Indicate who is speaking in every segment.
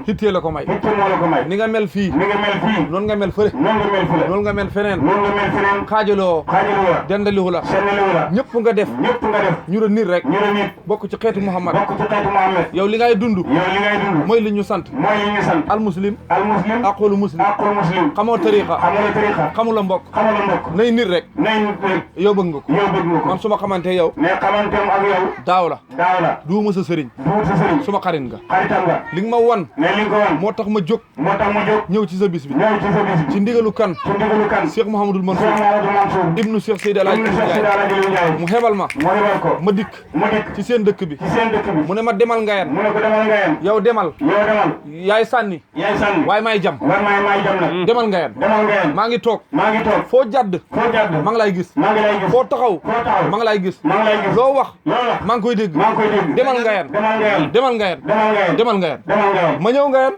Speaker 1: hittee la ko may ni nga mel fii noonu nga mel fële noonu nga mel feneen xaajaloo dendaliwu la ñëpp nga def ñu la nit rek bokk ci xeetu Muhammad yow li ngay dund mooy li ñu sant al muslim aqulu muslim xamoo tariqa xamu la mbokk nay nit rek yow bëgg nga ko man su ma xamante yow daaw la duuma sa sëriñ suma xarit nga li nga ma wan moo tax ma jóg ñëw ci sa bis bi ci ndigalu kan Cheikh Mouhamadoul Mansour ibnu Cheikh Seydi El Hadji Ndiaye mu hebal ma dikk ci seen dëkk bi mu ne ma demal Ngayeen yow demal yaay sànni waaye maay jam demal Ngayeen maa ngi toog foo jadd maa ngi lay gis foo taxaw maa ngi lay gis loo wax maa ngi koy dégg demal Ngayeen demal Ngayeen demal Ngayeen ma ñëw Ngayeen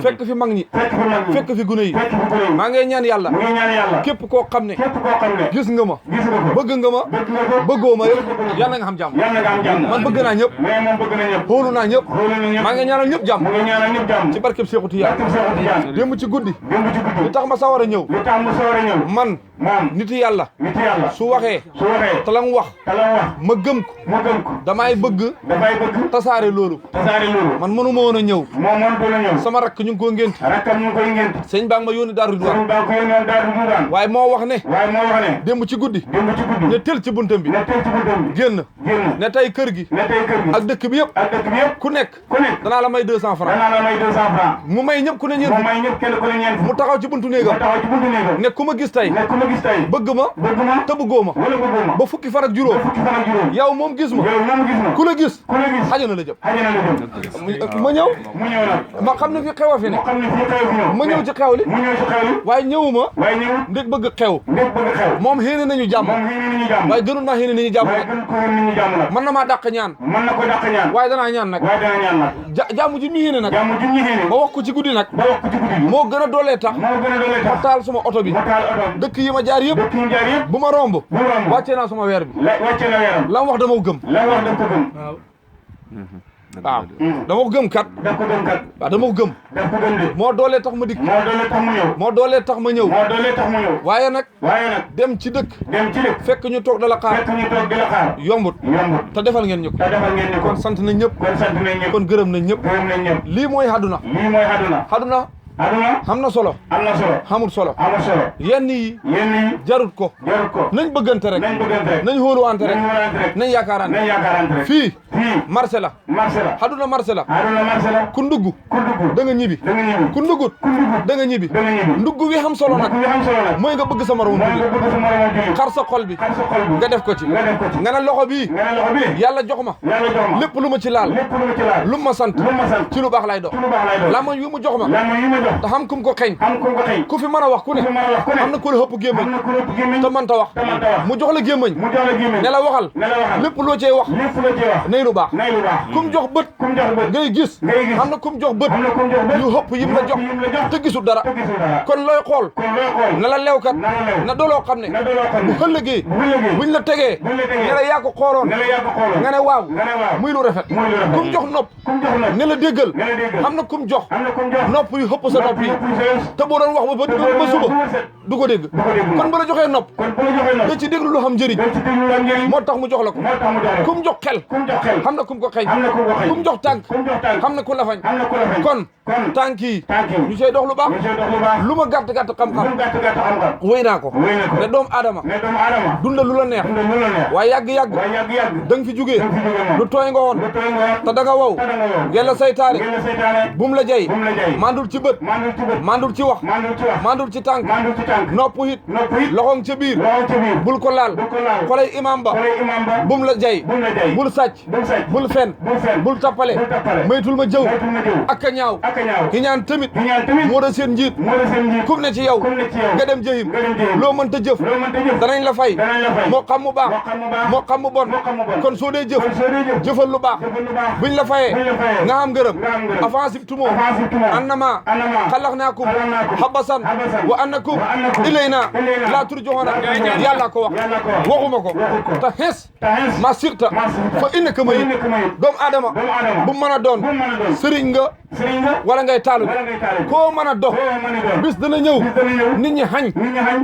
Speaker 1: fekk fi mag ñi fekk fi gune yi maa ngi ñaan yàlla képp koo xam ne gis nga ma bëgg nga ma bëggoo ma yëpp yàlla nga xam jàmm man bëgg naa ñëpp xoolu naa ñëpp maa ngi ñaanal ñëpp jàmm ci barkeb Seexu Tijaan démb ci guddi li tax ma sawar a ñëw man nit yàlla su waxee te la mu wax ma gëm ko damay bëgg tasaare loolu man mënu ma woon a ñëw sama rakk ñu ngi ko ngénti sëñ baa ngi ma yónni Daaru Ridwaan waaye moo wax ne démb ci guddi ne tel ci buntam bi génn ne tey kër gi ak dëkk bi yëpp ku nekk danaa la may 200 francs mu may ñëpp ku ne ñeent mu taxaw ci buntu néegam ne ku ma gis tey bëgg ma te bëggoo ma ba fukki fan ak juróom yow moom gis ma ku la gis xajana la jëm ma ñëw ma xam ne fi xew a fi ne ma ñëw ci xew li waaye ñëwuma ndég bëgg xew moom xéene nañu jàmm waaye gënul naa xéene nañu jàmm mën na maa dàq ñaan waaye danaa ñaan nag jàmm ji ñu xéene nag ba wax ko ci guddi nag moo gën a doolee tax ma taal suma oto bi dëkk yi ma jaar yëpp bu ma romb wàccee naa suma weer bi la mu wax dama gëm waaw dama ko gëm kat waaw dama ko gëm moo doolee tax ma dikk moo doolee tax ma ñëw waaye nag dem ci dëkk fekk ñu toog dala xaar yombut te defal ngeen ñu ko kon sant nañ ñëpp kon gërëm nañ ñëpp lii mooy àdduna xam na solo xamul solo yenn yi jarut ko nañ bëggante rek nañ xóoluwante rek nañ yaakaarante fii marché la aduna marché la ku ndugg da nga ñibbi ku ndugut da nga ñibbi ndugg wi xam solo nag mooy nga bëgg sa moroom jullit xar sa xol bi nga def ko ci nga ne loxo bii yàlla jox ma lépp lu ma ci laal lu ma sant ci lu baax lay dox lamañ wi mu jox ma te xam kum ko xeeñ ku fi mën a wax ku ne am na ku la xëpp gémmañ te mënta wax mu jox la gémmañ ne la waxal lépp loo cee wax nay lu baax kum jox bët ngay gis am na kum jox bët yu xëpp yim la jox te gisul dara kon looy xool na la lewkat na dooloo xam ne bu xëllëgee buñ la tegee ne la yaa ko xooloon nga ne waaw muy lu rafet kum jox nopp ne la déggal am na kum jox nopp yu xëpp sa nopp yi te boo doon wax ba suba du ko dégg kon bu la joxee nopp da ci déglu lu xam njëriñ moo tax mu jox la ko kum jox xel xam na kum ko xeeñ kum jox tànk xam na ku la fañ kon tànk yi ñu see dox lu baax lu ma gàtt xam-xam wéy naa ko ne doomu aadama dunda lu la neex waaye yàgg-yàgg da nga fi jugee lu tooy nga woon te da nga wow ngella saytaane bum la jay mandul ci bët mandul ci wax mandul ci tànk nopp it loxoŋ ca biir bul ko laal xolay imam ba bum la jay bul sàcc bul fen bul tappale maytul ma jëw ak a ñaaw ki ñaan tamit moo da seen njiit kum ne ci yow nga dem jëhim loo mënta jëf danañ la fay moo xam mu baax moo xam mu bon kon soo dee jëf jëfal lu baax buñ la fayee nga xam ngërëm offensive tumoo annama xalaqnaakum habasan wa annakum ilayna la turjauna yàlla ko wax waxuma ko te xees ma sirta fa innaka mayit doomu aadama bu mën a doon sëriñ nga wala ngay taalu koo mën a dox bis dana ñëw nit ñi xañ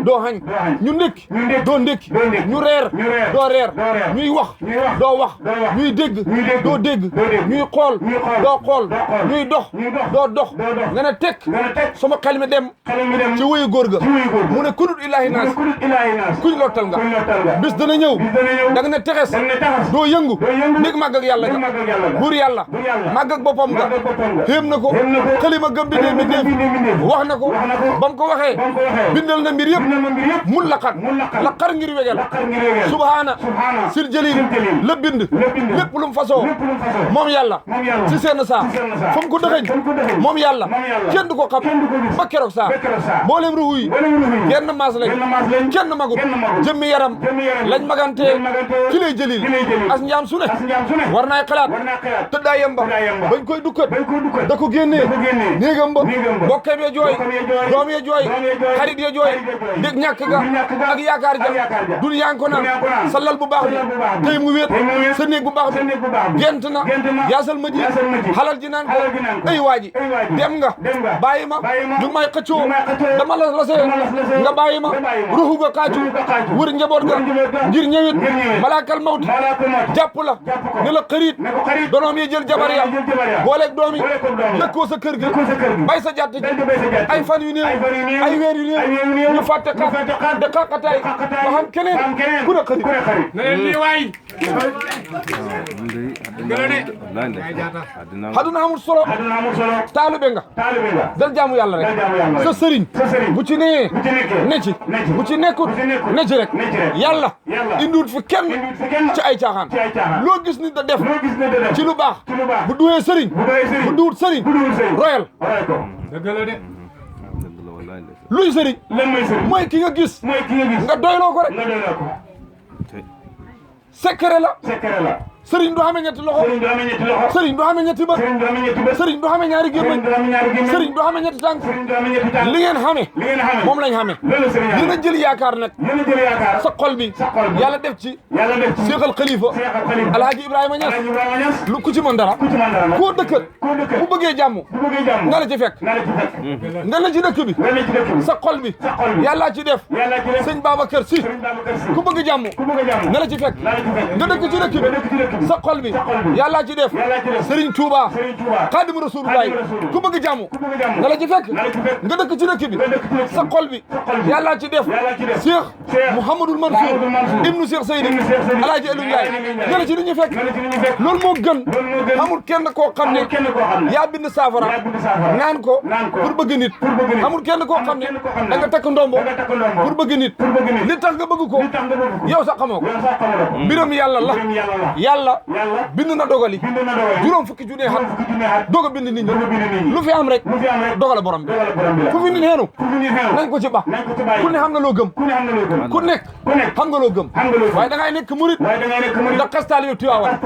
Speaker 1: doo xañ ñu ndékki doo ndékki ñu reer doo reer ñuy wax doo wax ñuy dégg doo dégg ñuy xool doo xool ñuy dox doo dox nga ne tekk sama xel mi dem ci wuyu góor ga mu ne kudut ilaahi naas kuñ lottal nga bis dana ñëw da nga ne texes doo yëngu ndég màgg ak yàlla ga buur yàlla màgg ak boppam nga xéem na ko xalima gëm bi ne mbindéef wax na ko ba mu ko waxee bindal na mbir yëpp mun la xar ngir wegel subhaana sil jalil la bind lépp lu mu fasoo moom yàlla si seen saa fa mu ko dëxëñ moom yàlla kenn du ko xam ba keroog saa mboolem ruux yi genn maas lañ kenn magut jëmmi yaram lañ magantee ki lay jëlil as njaam su ne war naay xalaat tëddaayam ba bañ koy dukkat da ko génnee néegam ba bokkam ya jooy doom ya jooy xarit ya jooy ndég ñàkk ga ak yaakaar ja dun yaa ngi ko naan sa lal bu baax bi tey mu wéet sa néeg bu baax bi gent na yaasal ma ji xalal ji naan ko ay waaji dem nga bàyyi ma ñu may xëccoo dama la lasee nga bàyyi ma ruuxu ga kaacu wër njaboot ga ngir ñëwit malaakal mawti jàpp la ne la xëriit donoom yi jël jabar ya booleeg doom yi dëkkoo sa kër gi bay sa jàtt ji ay fan yu néew ay weer yu néew ñu fàtte xaat de xaqataay ba xam keneen ku ne xëriit
Speaker 2: na leen lii waay
Speaker 1: aduna amul solo taalibe nga dal jaamu yàlla rek sa sëriñ bu ci nee ne ci bu ci nekkut ne ci rek yàlla indiwut fi kenn ci ay caaxaan loo gis ni da def ci lu baax bu duwee sëriñ bu duwut sëriñ royal
Speaker 2: dëgg la de
Speaker 1: luy sëriñ mooy ki nga gis nga doyloo ko rek secret la sëriñ du xamee ñetti loxo sëriñ du xamee ñetti bët sëriñ du xamee ñaari gémmañ sëriñ du xamee ñetti tànk li ngeen xamee moom lañ xamee dina jël yaakaar nag sa xol bi yàlla def ci Seexal Xalifa Alhaji Ibrahima Niass lu ku ci mën dara koo dëkkat bu bëggee jàmm nga la ci fekk nga la ci dëkk bi sa xol bi yàllaa ci def sëñ Babacar Si ku bëgg jàmm nga la ci fekk nga dëkk ci dëkk bi sa xol bi yàlla ci def Serigne Touba Xaadimu Rasulullah ku bëgg jàmm nga la ci fekk nga dëkk ci dëkk bi sa xol bi yàlla ci def Cheikh Mouhamadul Mansour ibnu Cheikh Seydi Alaaji Elu Ndiaye nga la ci li ñu fekk loolu moo gën amul kenn koo xam ne yaa bind saafara naan ko pour bëgg nit amul kenn koo xam ne da nga takk ndombo pour bëgg nit li tax nga bëgg ko yow sax xamoo ko mbiram yàlla la yàlla bind na dogali juróom fukki junne xat doog a bind nit ñi lu fi am rek dogale borom bi fu fi nit xeenu nañ ko ci ba ku ne xam nga loo gëm ku nekk xam nga loo gëm waaye da ngay nekk murit da xas taalibe Tiwaawan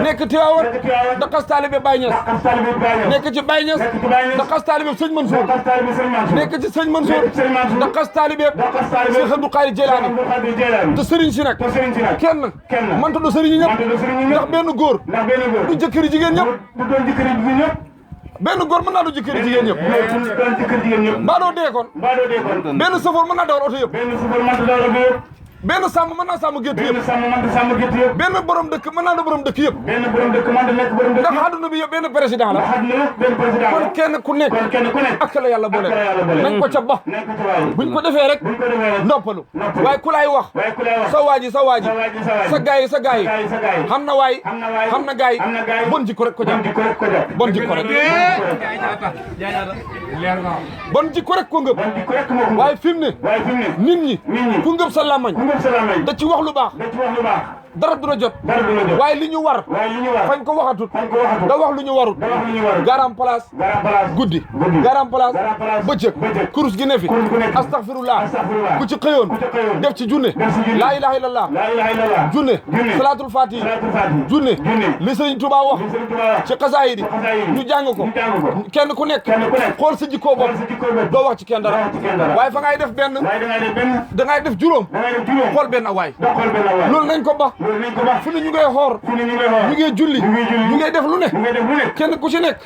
Speaker 1: nekk Tiwaawan da xas taalibe Baay Ñas nekk ci Baay Ñas da xas taalibe sëñ Mansour nekk ci sëñ Mansour da xas taalibe Cheikh Abdou Khadre Jeylaani te sëriñ si nag kenn mënta do sëriñ ñëpp ndax benn góor du jëkkëri jigéen ñëpp benn góor mën naa du jëkkëri jigéen ñëpp mbaa doo dee kon benn safoor mën naa dawal oto yëpp benn sàmm mën naa sàmm gétt yëpp benn borom dëkk mën naa da borom dëkk yëpp ndax àdduna bi yëpp benn président la kon kenn ku nekk ak la yàlla boole nañ ko ca ba buñ ko defee rek noppalu waaye ku lay wax sa waaji sa gaay sa gaay xam na waay xam na gaay bon jikko rek ko jàpp bon jikko rek bon jikko rek ko ngëb waaye fi mu ne nit ñi ku ngëb sa làmmañ da ci wax lu baax dara du la jot waaye li ñu war fañ ko waxatut da wax lu ñu warut garam place guddi garam place bëccëg kurus gi ne fi astaghfirullah ku ci xëyoon def ci junne laa ilaha illallah junne salatul fatih junne li Sëriñ Tuubaa wax ci xasaayid ñu jàng ko kenn ku nekk xool sa jikkoo bopp doo wax ci kenn dara waaye fa ngay def benn da ngay def juróom xool benn waay loolu nañ ko ba fu ne ñu ngay xoor ñu ngay julli ñu ngay def lu ne kenn ku ci nekk